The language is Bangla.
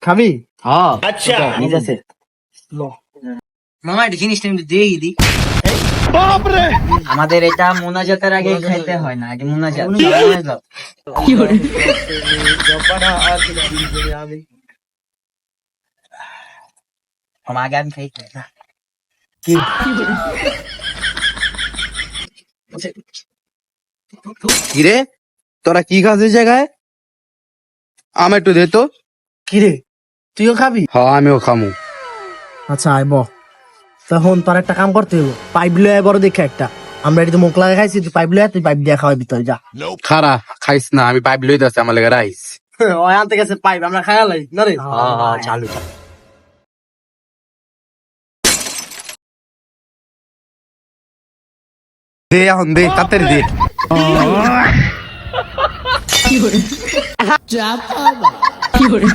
খাবি? হ্যাঁ আচ্ছা। নিজ আছে লো মামা এটা জিনিসটা আমি দিয়ে দিই আমাদের এটা মোনাজাতের আগে খাইতে হয় না, আগে মোনাজাত মোনাজাত। মামা আগে আমি খাই কিরে তোরা কি খাস এই জায়গায়? আমি একটু দে তো। কিরে তুইও খাবি? হ্যাঁ আমিও খামু। আচ্ছা আইব তখন তোর একটা কাম করতে হইব, পাইপ লয়ে বড় দেখে একটা, আমরা এটি মুখ লাগা খাইছি, তুই পাইপ লয়ে তুই পাইপ দিয়ে খাওয়াই ভিতরে যা। খারা খাইস না, আমি পাইপ লইতেছি আমার লেগে রাইস। ওই আনতে গেছে পাইপ, আমরা খায়ালাই না রে। হ্যাঁ চালু দে এখন দে তাড়াতাড়ি দে। কি hore